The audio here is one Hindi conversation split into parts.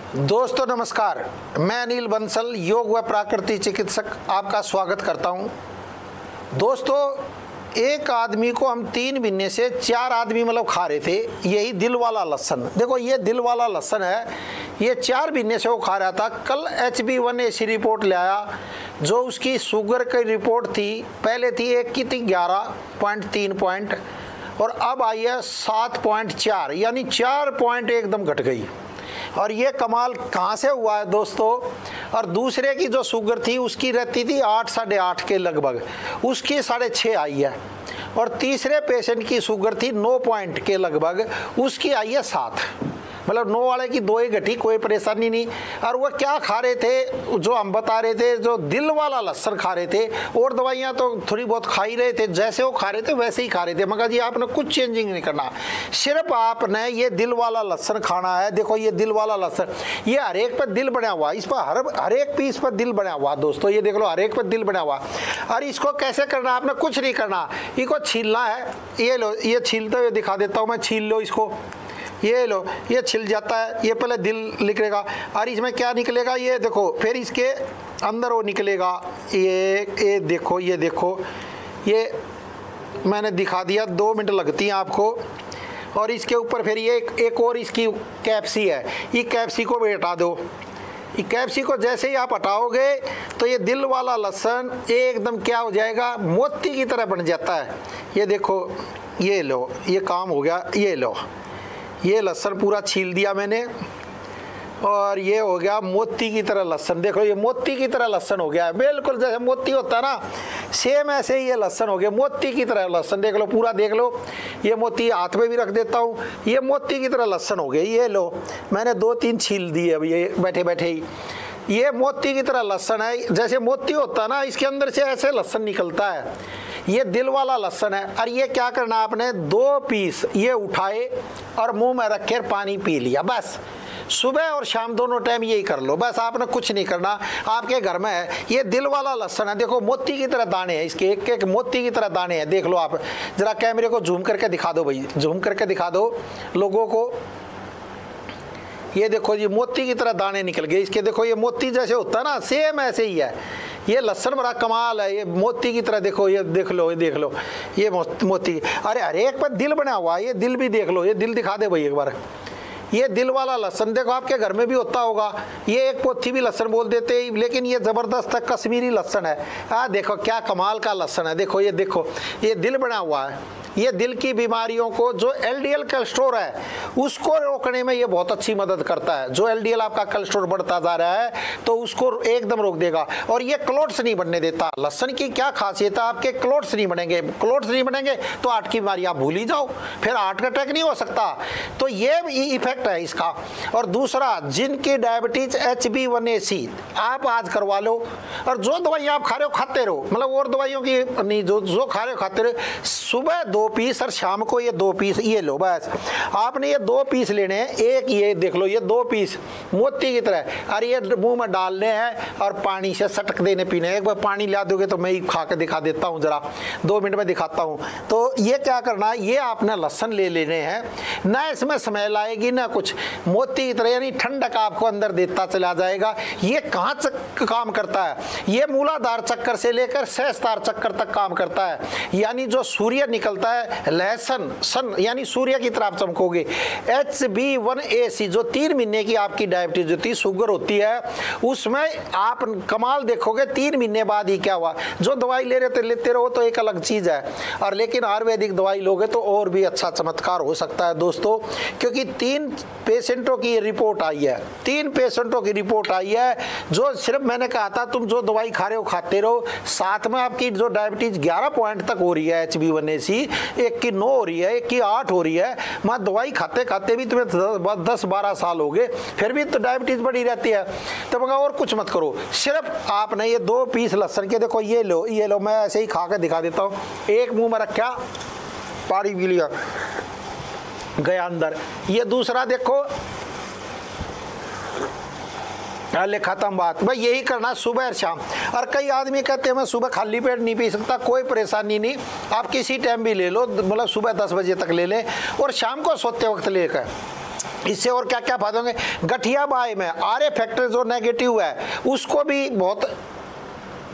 दोस्तों नमस्कार, मैं अनिल बंसल योग व प्राकृति चिकित्सक आपका स्वागत करता हूं। दोस्तों, एक आदमी को हम 3 महीने से 4 आदमी खा रहे थे यही दिल वाला लहसन। देखो ये दिल वाला लहसन है, ये 4 महीने से वो खा रहा था। कल HB1AC रिपोर्ट ले आया, जो उसकी शुगर की रिपोर्ट थी, पहले थी 1 की थी 11.3 पॉइंट और अब आई है 7.4, यानी 4 पॉइंट एकदम घट गई। और ये कमाल कहाँ से हुआ है दोस्तों? और दूसरे की जो शुगर थी उसकी रहती थी 8 साढ़े 8 के लगभग, उसकी 6.5 आई है। और तीसरे पेशेंट की शुगर थी 9 पॉइंट के लगभग, उसकी आई है 7। मतलब 9 वाले की 2 ही घटी, कोई परेशानी नहीं। और वो क्या खा रहे थे, जो हम बता रहे थे, जो दिल वाला लहसन खा रहे थे। और दवाइयाँ तो थोड़ी बहुत खा ही रहे थे, जैसे वो खा रहे थे वैसे ही खा रहे थे। मगर जी आपने कुछ चेंजिंग नहीं करना, सिर्फ आपने ये दिल वाला लहसन खाना है। देखो ये दिल वाला लहसन, ये हर एक पर दिल बना हुआ, इस पर हर एक पीस पर दिल बना हुआ। दोस्तों ये देख लो, हर एक पर दिल बना हुआ। और इसको कैसे करना, आपने कुछ नहीं करना, इसको छीलना है। ये लो, ये छीलते हुए दिखा देता हूँ मैं, छील लो इसको। ये लो, ये छिल जाता है। ये पहले दिल निकलेगा और इसमें क्या निकलेगा ये देखो, फिर इसके अंदर वो निकलेगा। ये देखो, ये देखो, ये मैंने दिखा दिया, 2 मिनट लगती हैं आपको। और इसके ऊपर फिर ये एक और इसकी कैप्सी है, ये कैप्सी को भी हटा दो। ये कैप्सी को जैसे ही आप हटाओगे तो ये दिल वाला लहसन एकदम क्या हो जाएगा, मोती की तरह बन जाता है। ये देखो, ये लो, ये काम हो गया। ये लो, ये लहसन पूरा छील दिया मैंने और ये हो गया मोती की तरह लहसन। देखो ये मोती की तरह लहसन हो गया है, बिल्कुल जैसे मोती होता है ना, सेम ऐसे ही ये लहसन हो गया, मोती की तरह लहसन। देख लो, पूरा देख लो। ये मोती हाथ में भी रख देता हूँ, ये मोती की तरह लहसन हो गया। ये लो, मैंने 2-3 छील दिए अब ये बैठे बैठे ही। ये मोती की तरह लहसन है, जैसे मोती होता है ना, इसके अंदर से ऐसे लहसन निकलता है। ये दिल वाला लहसन है। और ये क्या करना, आपने 2 पीस ये उठाए और मुंह में रखे पानी पी लिया, बस। सुबह और शाम दोनों टाइम यही कर लो, बस। आपने कुछ नहीं करना, आपके घर में है। ये दिल वाला लहसन है, देखो मोती की तरह दाने हैं इसके, एक एक मोती की तरह दाने हैं। देख लो आप, जरा कैमरे को जूम करके दिखा दो भाई, जूम करके दिखा दो लोगों को। ये देखो जी, मोती की तरह दाने निकल गए इसके। देखो ये मोती जैसे होता है ना, सेम ऐसे ही है। ये लहसन बड़ा कमाल है, ये मोती की तरह। देखो ये देख लो, ये देख लो, ये मोती। अरे हर एक पर दिल बना हुआ है, ये दिल भी देख लो, ये दिल दिखा दे भाई एक बार। ये दिल वाला लहसन देखो, आपके घर में भी होता होगा। ये एक पोथी भी लहसन बोल देते हैं, लेकिन ये जबरदस्त है, कश्मीरी लहसन है। देखो क्या कमाल का लहसन है। देखो ये देखो, ये दिल बना हुआ है। ये दिल की बीमारियों को, जो LDL कोलेस्ट्रॉल है उसको रोकने में ये बहुत अच्छी मदद करता है। जो LDL आपका कोलेस्ट्रॉल बढ़ता जा रहा है तो उसको एकदम रोक देगा। और ये क्लोट्स नहीं बनने देता। लहसन की क्या खासियत है, आपके क्लोट्स नहीं बनेंगे। क्लोट्स नहीं बनेंगे तो हार्ट की बीमारी आप भूल ही जाओ, फिर हार्ट का अटैक नहीं हो सकता। तो ये इफेक्ट है इसका। और दूसरा, जिनकी डायबिटीज HB1AC आप आज करवा लो, और जो दवाई आप खा रहे हो खाते रहो, मतलब और दवाइयों की नहीं, जो खा रहे हो खाते रहो। सुबह 2 पीस और शाम को ये 2 पीस, ये लो बस। आपने ये 2 पीस लेने हैं, एक ये देख लो, ये 2 पीस मोती की तरह, और ये मुंह में डालने हैं और पानी से सटक देने पीने। एक बार पानी ला दोगे तो मैं ही खा के दिखा देता हूँ, जरा 2 मिनट में दिखाता हूँ। तो ये क्या करना है, ये आपने लहसन ले लेने हैं, ना इसमें स्मेल आएगी ना कुछ, मोती की तरह, यानी ठंडक आपको अंदर देता चला जाएगा। ये कहाँ काम करता है, ये मूलाधार चक्कर से लेकर सहस्त्रार चक्कर तक काम करता है। यानी जो सूर्य निकलता है, लहसन सन, यानी सूर्य की तरफ चमकोगे। HB1AC जो 3 महीने की आपकी डायबिटीज होती है, शुगर होती है, उसमें आप कमाल देखोगे 3 महीने बाद ही क्या हुआ। जो दवाई ले रहे थे लेते रहो तो एक अलग चीज है, और लेकिन आयुर्वेदिक दवाई लोगे तो और भी अच्छा चमत्कार हो सकता है दोस्तों। क्योंकि 3 पेशेंटों की रिपोर्ट आई है, 3 पेशेंटों की रिपोर्ट आई है, जो सिर्फ मैंने कहा था तुम जो दवाई खा रहे हो खाते रहो, साथ में आपकी जो डायबिटीज 11 पॉइंट तक हो रही है HB1AC, एक की 9 हो रही है, एक की 8 हो रही है। मैं दवाई खाते खाते भी तुम्हें 10-12 साल हो गए, फिर भी तो डायबिटीज बढ़ी रहती है। तो मगर और कुछ मत करो, सिर्फ आपने ये 2 पीस लहसन के, देखो ये लो, ये लो, मैं ऐसे ही खा के दिखा देता हूँ। एक मुंह में रखा, पानी पी लिया, गया अंदर। ये दूसरा देखो, ले खत्म बात। भाई यही करना सुबह और शाम। और कई आदमी कहते हैं मैं सुबह खाली पेट नहीं पी सकता, कोई परेशानी नहीं, आप किसी टाइम भी ले लो, मतलब सुबह 10 बजे तक ले लें और शाम को सोते वक्त लेकर इससे और क्या क्या फायदे होंगे। गठिया बाय में आरए फैक्टर जो नेगेटिव है उसको भी बहुत,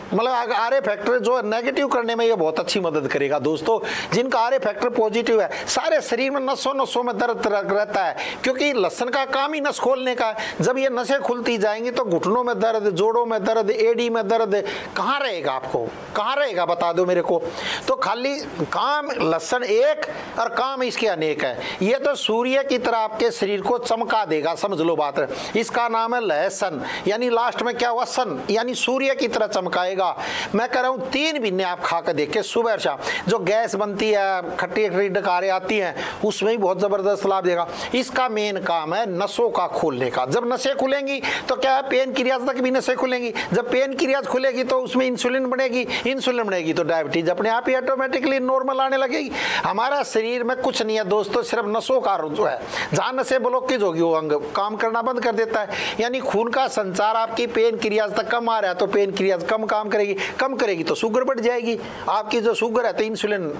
मतलब आरए फैक्टर जो नेगेटिव करने में ये बहुत अच्छी मदद करेगा दोस्तों। जिनका आरए फैक्टर पॉजिटिव है, सारे शरीर में नसों में दर्द रहता है, क्योंकि लहसुन का काम ही नस खोलने का है। जब ये नसें खुलती जाएंगी तो घुटनों में दर्द, जोड़ों में दर्द, एडी में दर्द कहाँ रहेगा, आपको कहाँ रहेगा बता दो मेरे को। तो खाली काम लहसुन एक और काम इसके अनेक है। ये तो सूर्य की तरह आपके शरीर को चमका देगा, समझ लो बात। इसका नाम है लहसुन, यानी लास्ट में क्या हुआ, सन, यानी सूर्य की तरह चमकाएगा। मैं कह रहा हूं 3 महीने आप खा कर देखिए, सुबह और शाम। जो गैस बनती है, खट्टी खट्टी डकारें आती हैं, उसमें भी बहुत जबरदस्त लाभ देगा। इसका मेन काम है नसों का खोलने का। जब नसें खुलेंगी तो क्या है, पेन क्रियाज तक भी नसें खुलेंगी। जब पेन क्रियाज खुलेगी तो उसमें इंसुलिन बनेगी, इंसुलिन बनेगी तो डायबिटीज अपने आप ही ऑटोमेटिकली नॉर्मल आने लगेगी। हमारा शरीर में कुछ नहीं है दोस्तों, सिर्फ नसों का जो है, जहां नसें ब्लॉकेज होगी वो अंग काम करना बंद कर देता है। यानी खून का संचार आपकी पेन क्रियाज तक कम आ रहा है तो पेन क्रियाज कम काम करेगी, कम करेगी तो शुगर बढ़ जाएगी। आपकी जो शुगर है तो इंसुलिन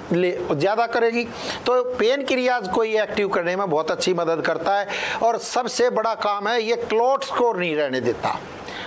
ज्यादा करेगी। तो पेन क्रियाज को ये एक्टिव करने में बहुत अच्छी मदद करता है। और सबसे बड़ा काम है, ये क्लॉट्स को नहीं रहने देता,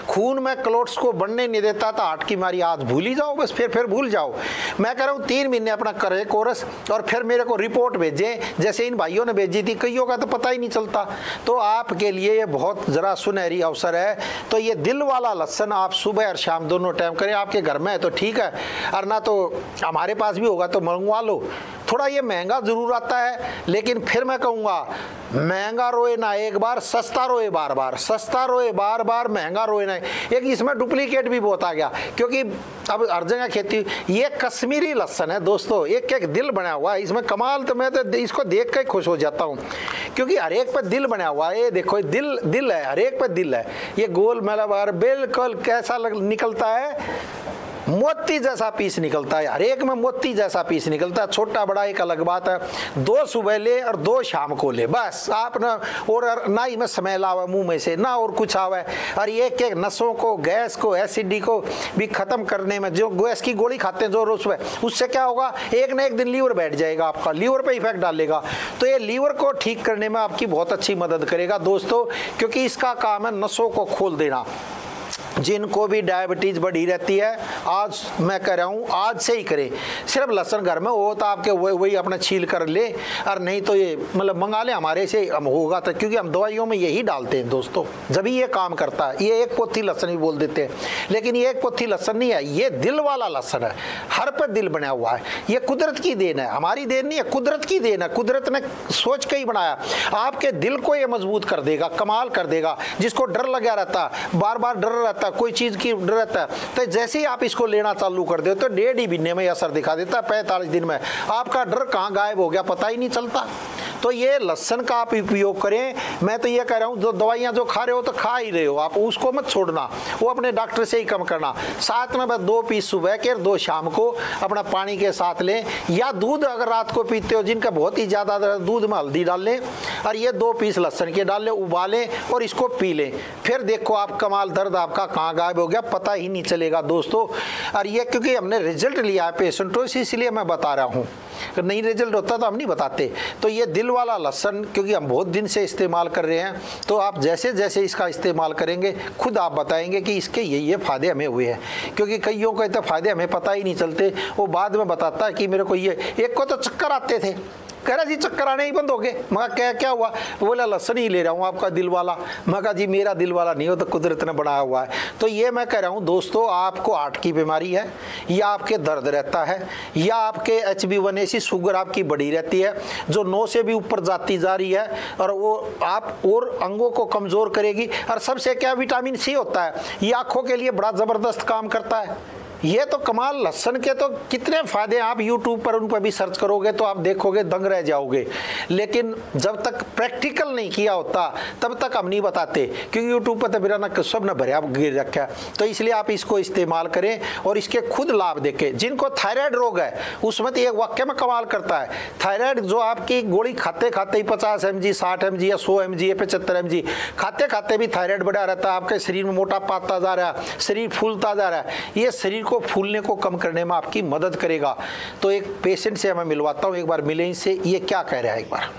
खून में क्लॉट्स को बढ़ने नहीं देता। तो हार्ट की बीमारी आज भूल ही जाओ, बस फिर भूल जाओ। मैं कह रहा हूँ 3 महीने अपना करे कोर्स और फिर मेरे को रिपोर्ट भेजें, जैसे इन भाइयों ने भेजी थी। कईयों का तो पता ही नहीं चलता। तो आपके लिए ये बहुत जरा सुनहरी अवसर है। तो ये दिल वाला लहसुन आप सुबह और शाम दोनों टाइम करें। आपके घर में है तो ठीक है, और ना तो हमारे पास भी होगा तो मंगवा लो। थोड़ा ये महंगा जरूर आता है, लेकिन फिर मैं कहूँगा महंगा रोए ना एक बार, सस्ता रोए बार बार। सस्ता रोए बार बार, महंगा रोए ना। एक इसमें डुप्लीकेट भी बहुत आ गया, क्योंकि अब हर जगह खेती। ये कश्मीरी लहसुन है दोस्तों, एक एक दिल बना हुआ है इसमें। कमाल, तो मैं तो इसको देख कर खुश हो जाता हूँ, क्योंकि हर एक पे दिल बना हुआ है। ये देखो दिल है, हर एक पे दिल है। ये गोल मतलब बिल्कुल कैसा निकलता है, मोती जैसा पीस निकलता है। हर एक में मोती जैसा पीस निकलता है। छोटा बड़ा एक अलग बात है। 2 सुबह ले और 2 शाम को ले, बस आप ना। और ना ही में स्मेल आवे मुंह में से, ना और कुछ आवे। और एक एक नसों को, गैस को, एसिडिटी को भी खत्म करने में, जो गैस की गोली खाते हैं जो रोज सुबह, उससे क्या होगा, एक ना एक दिन लीवर बैठ जाएगा आपका, लीवर पे इफेक्ट डालेगा। तो ये लीवर को ठीक करने में आपकी बहुत अच्छी मदद करेगा दोस्तों, क्योंकि इसका काम है नसों को खोल देना। जिनको भी डायबिटीज बढ़ी रहती है, आज मैं कह रहा हूँ आज से ही करें। सिर्फ लहसुन घर में हो तो आपके वही अपना छील कर ले, और नहीं तो ये मतलब मंगा ले हमारे से, हम होगा तो, क्योंकि हम दवाइयों में यही डालते हैं दोस्तों, जब ये काम करता है। ये एक पोथी लहसुन ही बोल देते हैं, लेकिन ये एक पोथी लहसुन नहीं है, ये दिल वाला लहसुन है। हर पर दिल बना हुआ है। ये कुदरत की देन है, हमारी देन नहीं है, कुदरत की देन है। कुदरत ने सोच के ही बनाया। आपके दिल को ये मजबूत कर देगा, कमाल कर देगा। जिसको डर लगा रहता है, बार बार डर रहता है, कोई चीज की डर रहता है, तो जैसे ही आप इसको लेना चालू कर दे तो 1.5 महीने में असर दिखा देता है। 45 दिन में आपका डर कहाँ गायब हो गया पता ही नहीं चलता। तो ये लहसुन का आप उपयोग करें। मैं तो ये कह रहा हूँ, जो दवाइयाँ जो खा रहे हो तो खा ही रहे हो आप, उसको मत छोड़ना, वो अपने डॉक्टर से ही कम करना। साथ में बस 2 पीस सुबह के और 2 शाम को अपना पानी के साथ लें, या दूध अगर रात को पीते हो, जिनका बहुत ही ज़्यादा, दूध में हल्दी डाल लें और ये 2 पीस लहसुन के डाल लें, उबालें और इसको पी लें। फिर देखो आप कमाल, दर्द आपका कहाँ गायब हो गया पता ही नहीं चलेगा दोस्तों। और ये क्योंकि हमने रिजल्ट लिया है पेशेंटों से, इसलिए मैं बता रहा हूँ। नहीं रिजल्ट होता तो हम नहीं बताते। तो ये दिल वाला लहसुन क्योंकि हम बहुत दिन से इस्तेमाल कर रहे हैं, तो आप जैसे जैसे इसका इस्तेमाल करेंगे खुद आप बताएंगे कि इसके ये फायदे हमें हुए हैं। क्योंकि कईयों को तो फायदे हमें पता ही नहीं चलते, वो बाद में बताता है कि मेरे को ये, एक को तो चक्कर आते थे, कह रहा जी चक्कर आने ही बंद हो गए। मैं क्या हुआ, बोला लहसुन ही ले रहा हूँ आपका दिल वाला। मैं कहा जी मेरा दिल वाला नहीं हो, तो कुदरत ने बनाया हुआ है। तो ये मैं कह रहा हूँ दोस्तों, आपको हार्ट की बीमारी है, या आपके दर्द रहता है, या आपके HB1AC शुगर आपकी बढ़ी रहती है जो 9 से भी ऊपर जाती जा रही है, और वो आप और अंगों को कमज़ोर करेगी। और सबसे क्या विटामिन C होता है, ये आँखों के लिए बड़ा ज़बरदस्त काम करता है। ये तो कमाल, लहसुन के तो कितने फायदे, आप YouTube पर उन पर भी सर्च करोगे तो आप देखोगे दंग रह जाओगे। लेकिन जब तक प्रैक्टिकल नहीं किया होता तब तक हम नहीं बताते, क्योंकि YouTube पर तो मेरा ना सब न भरिया गिर रखा है। तो इसलिए आप इसको इस्तेमाल करें और इसके खुद लाभ देखें। जिनको थायराइड रोग है उसमें तो एक वाक्य में कमाल करता है। थायराइड जो आपकी गोली खाते खाते ही 50 mg, 60 mg या 100 mg या 75 mg खाते खाते भी थायराइड बढ़ा रहता है, आपके शरीर में मोटापा आता जा रहा है, शरीर फूलता जा रहा है। ये शरीर को फूलने को कम करने में आपकी मदद करेगा। तो एक पेशेंट से मैं मिलवाता हूं, एक बार मिले इनसे, ये क्या कह रहा है एक बार।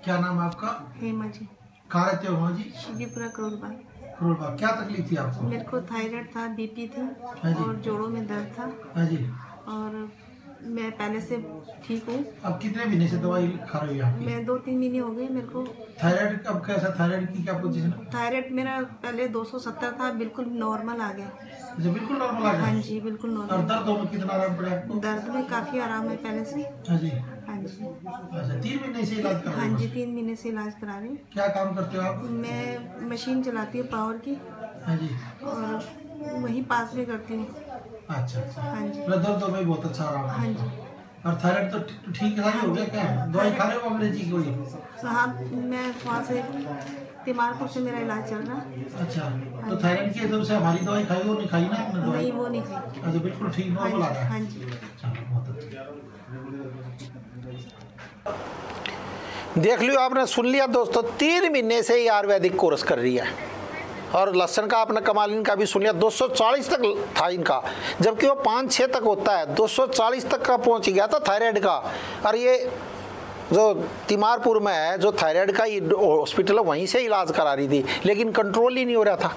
क्या नाम है आपका? हेमा जी। कहाँ रहते हो हेमा जी? शिवपुरा करोलबाग। करोलबाग। क्या तकलीफ थी आपको? मेरे को थायराइड था, बीपी थी और जोड़ों में दर्द था। हाँ जी। और मैं पहले से ठीक हूँ। अब कितने महीने से दवाई खा रही हो? मैं 2-3 महीने हो गए मेरे को। थायराइड अब कैसा? थायराइड की क्या पोजीशन है? थायराइड मेरा पहले 270 था, बिल्कुल नॉर्मल आ गया। अच्छा, बिल्कुल नॉर्मल आ गया? हाँ जी, बिल्कुल और नॉर्मल। दर्द में कितना आराम पड़ा आपको? दर्द में काफ़ी आराम है पहले से। हाँ जी। हाँ जी। अच्छा, 3 महीने से इलाज कर रहे हो? हाँ जी, 3 महीने से इलाज करा रही हूँ। क्या काम करते हो आप? मैं मशीन चलाती हूँ पावर की। हाँ जी। और वहीं पास में करती हूँ। अच्छा अच्छा। हाँ जी। दर्द में बहुत अच्छा आराम है। हाँ जी। और थायराइड तो ठीक है हो गया क्या? दवाई खा रहे हो अंग्रेजी कोई? हाँ, मैं वहाँ से तिमारपुर से मेरा इलाज चल रहा है। अच्छा, तो थायराइड की एकदम से हमारी दवाई खाई हो नहीं खाई ना आपने दवाई? नहीं, वो नहीं खाई। अच्छा, बिल्कुल ठीक नॉर्मल आ रहा है। हाँ जी। चलो बहुत अच्छा। देख लियो, आपने सुन लिया दोस्तों, 3 महीने से ये आयुर्वेदिक कोर्स कर रही है। और लहसन का आपने कमाल इनका भी सुन लिया, 240 तक था इनका, जबकि वो 5-6 तक होता है, 240 तक का पहुंच गया था थायराइड का। और ये जो तिमारपुर में है, जो थायराइड का हॉस्पिटल है, वहीं से इलाज करा रही थी, लेकिन कंट्रोल ही नहीं हो रहा था।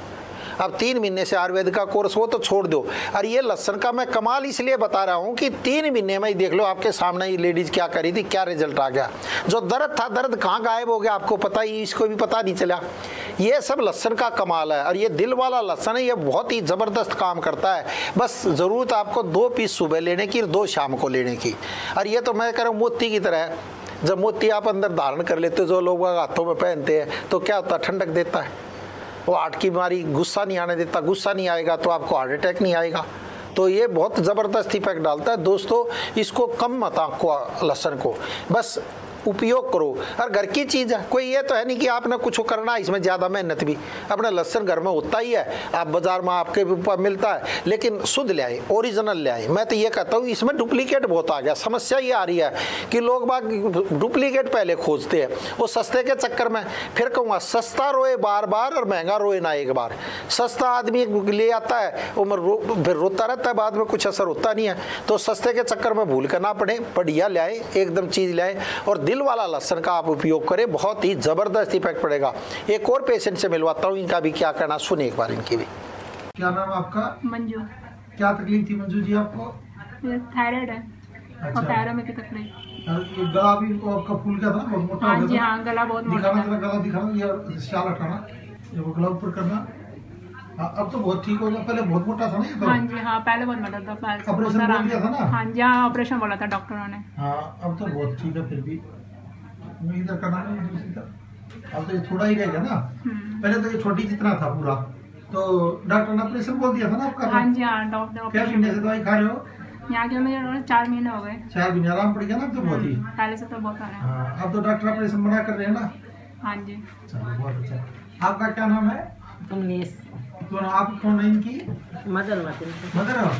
अब 3 महीने से आयुर्वेद का कोर्स हो तो छोड़ दो। और ये लहसन का मैं कमाल इसलिए बता रहा हूँ कि 3 महीने में ही देख लो आपके सामने ये लेडीज क्या करी थी, क्या रिजल्ट आ गया। जो दर्द था, दर्द कहाँ गायब हो गया आपको पता ही, इसको भी पता नहीं चला। ये सब लहसन का कमाल है। और ये दिल वाला लहसन है, ये बहुत ही ज़बरदस्त काम करता है। बस ज़रूरत आपको 2 पीस सुबह लेने की और 2 शाम को लेने की। और ये तो मैं कह रहा हूँ मोती की तरह है। जब मोती आप अंदर धारण कर लेते हो, जो लोग हाथों में पहनते हैं, तो क्या होता है, ठंडक देता है। वो हार्ट की बीमारी, गुस्सा नहीं आने देता। गुस्सा नहीं आएगा तो आपको हार्ट अटैक नहीं आएगा। तो ये बहुत ज़बरदस्त इफेक्ट डालता है दोस्तों। इसको कम मत आंको लहसन को, बस उपयोग करो। और घर की चीज़ है, कोई ये तो है नहीं कि आपने कुछ करना है इसमें ज़्यादा मेहनत भी। अपना लहसन घर में होता ही है, आप बाजार में आपके ऊपर मिलता है, लेकिन शुद्ध ले आए, ओरिजिनल ले आए। मैं तो ये कहता हूँ, इसमें डुप्लीकेट बहुत आ गया। समस्या ये आ रही है कि लोग बाग डुप्लीकेट पहले खोजते हैं, वो सस्ते के चक्कर में। फिर कहूँगा, सस्ता रोए बार बार और महंगा रोए ना एक बार। सस्ता आदमी ले आता है, वो फिर रोता रहता है, बाद में कुछ असर होता नहीं है। तो सस्ते के चक्कर में भूल कर ना पड़े, बढ़िया ले आए, एकदम चीज़ ले आए। और दिल वाला लहसन का आप उपयोग करें, बहुत ही जबरदस्त इफेक्ट पड़ेगा। एक और पेशेंट से मिलवाता हूँ, इनका भी क्या कहना सुने एक बार इनकी भी। क्या नाम आपका? मंजू। क्या तकलीफ थी मंजू जी आपको? थायराइड है। अच्छा। और पैरों में की तकलीफ। ये गला भी आपका फूल गया था, बहुत मोटा? हाँ जी, हाँ, गला बहुत मोटा दिखाना, गला दिखाना, ये शाल हटाना, ये वो गला ऊपर करना। अब तो बहुत ठीक हो गया, पहले बहुत मोटा था ना ये तो? हाँ जी, हाँ, पहले बहुत मोटा था। ऑपरेशन बोल दिया था ना? हाँ जी, हाँ, ऑपरेशन बोला था डॉक्टरों ने। हाँ, अब तो बहुत ठीक है। फिर भी इधर करना नहीं, दूसरी तरफ। अब तो ये थोड़ा ही रहेगा ना, पहले तो ये छोटी जितना था पूरा। तो डॉक्टर ने ऑपरेशन बोल दिया था ना आपका? हाँ जी, हाँ, डॉक्टर। क्या महीने से दवाई खा रहे हो? यहाँ के मुझे 4 महीने हो गए। 4 महीने आराम पड़ गया ना तो बहुत ही? पहले से तो बहुत आ रहा है। हाँ, अब तो डॉक्टर ऑपरेशन मना कर रहे हैं ना? हाँ जी। चलो बहुत अच्छा। आपका क्या नाम है? कमलेश। तो आप कौन है इनकी? मदर मदर हो?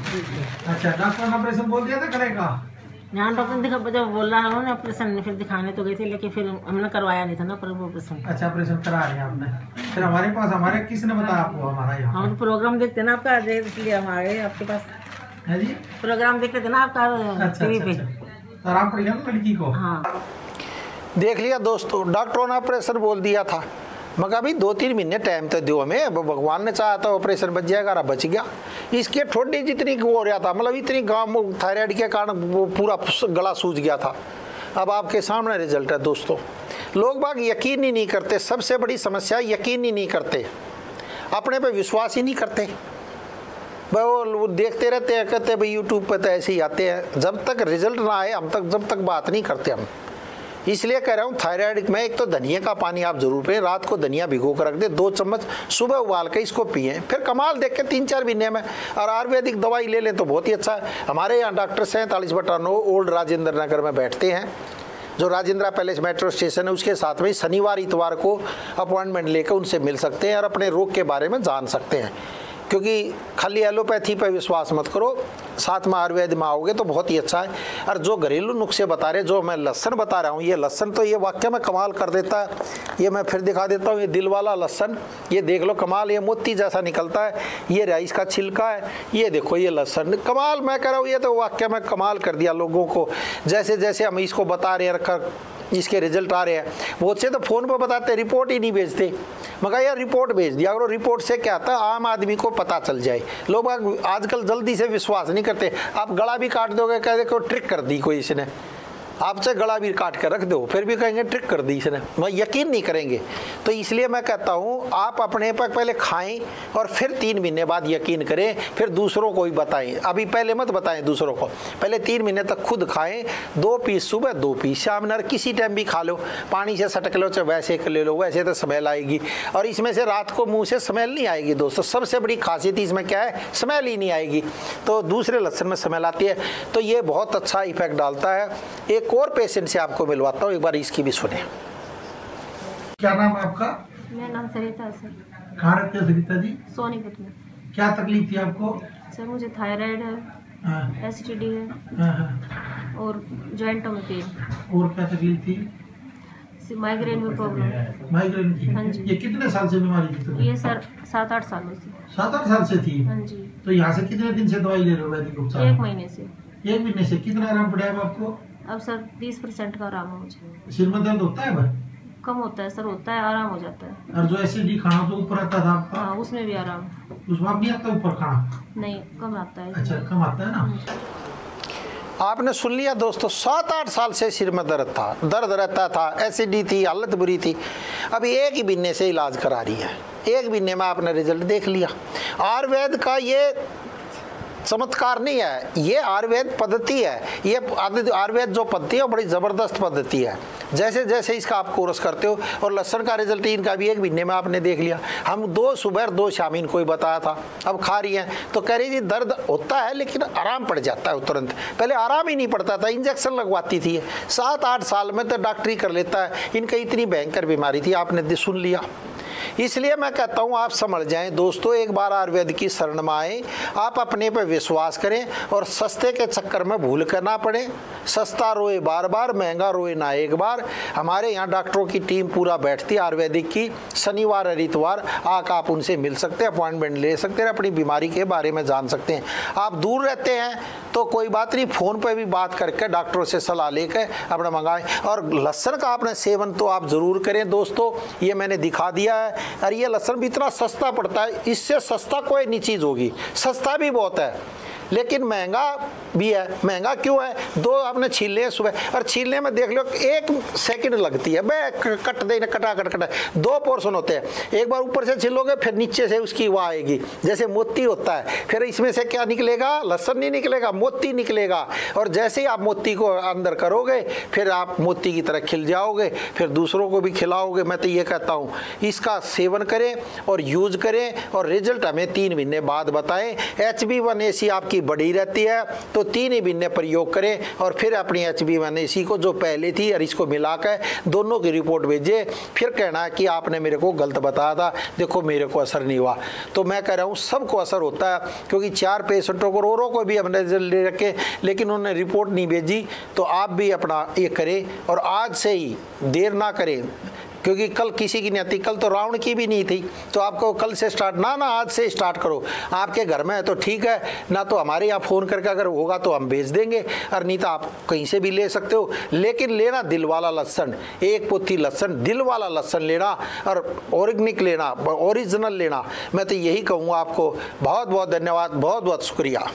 अच्छा, डॉक्टर ने ऑपरेशन बोल दिया था करेगा? यहाँ डॉक्टर दिखा, जब बोल रहा है ऑपरेशन, फिर दिखाने तो गए थे, लेकिन फिर हमने करवाया नहीं था ना ऑपरेशन। अच्छा, ऑपरेशन करा रहे हैं आपने? फिर हमारे पास, हमारे किसने बताया आपको हमारा यहाँ? हम प्रोग्राम देखते ना आपका, इसलिए हम आ गए आपके पास। है जी? प्रोग्राम देखते थे ना आपका टीवी पे। आराम पड़ गया ना लड़की को? हाँ। देख लिया दोस्तों, डॉक्टरों ने ऑपरेशन बोल दिया था, मगर अभी 2-3 महीने टाइम तो दो हमें। भगवान ने चाहा तो ऑपरेशन बच जाएगा, बच गया। इसके ठोडी जितनी हो रहा था, मतलब इतनी गाँव थायराइड के कारण वो पूरा गला सूज गया था। अब आपके सामने रिजल्ट है दोस्तों। लोग बाग यकीन ही नहीं करते, सबसे बड़ी समस्या यकीन ही नहीं करते, अपने पे विश्वास ही नहीं करते। वो देखते रहते हैं, कहते भाई यूट्यूब पे तो ऐसे ही आते हैं। जब तक रिजल्ट ना आए जब तक बात नहीं करते हम। इसलिए कह रहा हूँ, थायराइड में एक तो धनिया का पानी आप जरूर पिए। रात को धनिया भिगो कर रख दे, 2 चम्मच सुबह उबाल के इसको पिए, फिर कमाल देख के 3-4 महीने में। और आयुर्वेदिक दवाई ले लें तो बहुत ही अच्छा है। हमारे यहाँ डॉक्टर 47/9 ओल्ड राजेंद्र नगर में बैठते हैं, जो राजेंद्रा पैलेस मेट्रो स्टेशन है उसके साथ में। शनिवार इतवार को अपॉइंटमेंट लेकर उनसे मिल सकते हैं और अपने रोग के बारे में जान सकते हैं। क्योंकि खाली एलोपैथी पर विश्वास मत करो, साथ में आयुर्वेद में आओगे तो बहुत ही अच्छा है। और जो घरेलू नुस्खे बता रहे, जो मैं लहसन बता रहा हूँ, ये लहसन तो ये वाक्य में कमाल कर देता है। ये मैं फिर दिखा देता हूँ, ये दिल वाला लहसन, ये देख लो कमाल, ये मोती जैसा निकलता है। ये राइस का छिलका है, ये देखो ये लहसन, कमाल। मैं कह रहा हूँ, ये तो वाक्य में कमाल कर दिया लोगों को। जैसे जैसे हम इसको बता रहे हैं, जिसके रिजल्ट आ रहे हैं, बहुत से तो फ़ोन पर बताते, रिपोर्ट ही नहीं भेजते। मगर यार रिपोर्ट भेज दिया करो, रिपोर्ट से क्या आता है आम आदमी को पता चल जाए। लोग आजकल जल्दी से विश्वास नहीं करते। आप गला भी काट दोगे, कह दे को ट्रिक कर दी कोई इसने, आपसे गला भी काट कर रख दो, फिर भी कहेंगे ट्रिक कर दी इसने, मैं यकीन नहीं करेंगे। तो इसलिए मैं कहता हूँ आप अपने पर पहले खाएं और फिर 3 महीने बाद यकीन करें, फिर दूसरों को भी बताएं। अभी पहले मत बताएं दूसरों को, पहले 3 महीने तक खुद खाएं। 2 पीस सुबह, 2 पीस शाम, न किसी टाइम भी खा लो, पानी से सटक लो, चाहे वैसे कर ले लो, वैसे तो स्मेल आएगी। और इसमें से रात को मुँह से स्मेल नहीं आएगी दोस्तों, सबसे बड़ी खासियत इसमें क्या है, स्मेल ही नहीं आएगी। तो दूसरे लहसुन में स्मेल आती है, तो ये बहुत अच्छा इफेक्ट डालता है। एक और पेशेंट से आपको मिलवाता हूँ, एक बार इसकी भी सुने। क्या नाम है आपका? मेरा नाम सरिता है सर। कहाँ रहते हो सरिता जी? सोनीपत में। क्या तकलीफ थी आपको? सर मुझे थायराइड है, हाँ, एसिडिटी है, हाँ, हाँ। और जॉइंटों में पेन। और क्या तकलीफ थी? माइग्रेन में प्रॉब्लम। माइग्रेन की? हाँ जी। ये कितने साल से बीमारी थी तुम्हें? ये सर 7-8 सालों से। 7-8 साल से थी? हाँ जी। तो यहाँ से कितने दिन से दवाई ले रहे हो वैदिक उपचार? 1 महीने से। 1 महीने से कितना आराम पड़ा है आपको? अब सर 30% का आराम है मुझे। सिर में दर्द होता है भाई? कम होता है सर, होता है, आराम हो जाता है। और जो एसिडी खाना तो ऊपर आता था आपका? हाँ, उसमें भी आराम। उसमें आप नहीं आता ऊपर खाना? नहीं, कम आता है। अच्छा, कम आता है ना। आपने सुन लिया दोस्तों, 7-8 साल से सिर में दर्द था, दर्द रहता था, एसिडी थी, हालत बुरी थी। अभी 1 ही महीने से इलाज करा रही है, 1 महीने में आपने रिजल्ट देख लिया। आयुर्वेद का ये चमत्कार नहीं है, ये आयुर्वेद पद्धति है। ये आयुर्वेद जो पद्धति है वो बड़ी ज़बरदस्त पद्धति है। जैसे जैसे इसका आप कोर्स करते हो, और लहसुन का रिजल्ट इनका भी 1 महीने में आपने देख लिया। हम 2 सुबह 2 शाम इनको ही बताया था, अब खा रही हैं तो कह रही जी दर्द होता है लेकिन आराम पड़ जाता है तुरंत। पहले आराम ही नहीं पड़ता था, इंजेक्शन लगवाती थी। 7-8 साल में तो डॉक्टरी कर लेता है। इनका इतनी भयंकर बीमारी थी, आपने सुन लिया। इसलिए मैं कहता हूँ आप समझ जाएं दोस्तों, एक बार आयुर्वेद की शरण में आए, आप अपने पर विश्वास करें और सस्ते के चक्कर में भूल कर ना पड़े। सस्ता रोए बार बार, महंगा रोए ना एक बार। हमारे यहाँ डॉक्टरों की टीम पूरा बैठती है आयुर्वेदिक की, शनिवार और इतवार आकर आप उनसे मिल सकते हैं, अपॉइंटमेंट ले सकते हैं, अपनी बीमारी के बारे में जान सकते हैं। आप दूर रहते हैं तो कोई बात नहीं, फ़ोन पर भी बात करके डॉक्टरों से सलाह लेकर अपना मंगाएं। और लहसुन का आपने सेवन तो आप ज़रूर करें दोस्तों, ये मैंने दिखा दिया है। और ये लहसुन भी इतना सस्ता पड़ता है, इससे सस्ता कोई नहीं चीज़ होगी। सस्ता भी बहुत है लेकिन महंगा भी है। महंगा क्यों है? 2 आपने छीलने हैं सुबह, और छीलने में देख लो 1 सेकंड लगती है, बे कट दे कटा 2 पोर्शन होते हैं। एक बार ऊपर से छीलोगे फिर नीचे से उसकी वो आएगी, जैसे मोती होता है। फिर इसमें से क्या निकलेगा? लहसुन नहीं निकलेगा, मोती निकलेगा। और जैसे ही आप मोती को अंदर करोगे फिर आप मोती की तरह खिल जाओगे, फिर दूसरों को भी खिलाओगे। मैं तो ये कहता हूँ इसका सेवन करें और यूज करें, और रिजल्ट हमें 3 महीने बाद बताएं। HB1AC आपकी बड़ी रहती है तो 3 ही महीने प्रयोग करें, और फिर अपनी HB1AC को जो पहले थी और इसको मिलाकर दोनों की रिपोर्ट भेजे। फिर कहना कि आपने मेरे को गलत बताया था, देखो मेरे को असर नहीं हुआ। तो मैं कह रहा हूँ सबको असर होता है, क्योंकि 4 पेशेंटों को भी हमने रिजल्ट ले रखे लेकिन उन्होंने रिपोर्ट नहीं भेजी। तो आप भी अपना ये करें और आज से ही देर ना करें, क्योंकि कल किसी की नहीं आती। कल तो रावण की भी नहीं थी, तो आपको कल से स्टार्ट ना आज से स्टार्ट करो। आपके घर में है तो ठीक है, ना तो हमारे यहाँ फ़ोन करके अगर होगा तो हम भेज देंगे, और नहीं तो आप कहीं से भी ले सकते हो। लेकिन लेना दिल वाला लहसुन, 1 पोथी लहसुन, दिल वाला लहसुन लेना, और ऑर्गेनिक लेना, ओरिजिनल लेना। मैं तो यही कहूँगा आपको। बहुत बहुत धन्यवाद, बहुत बहुत शुक्रिया।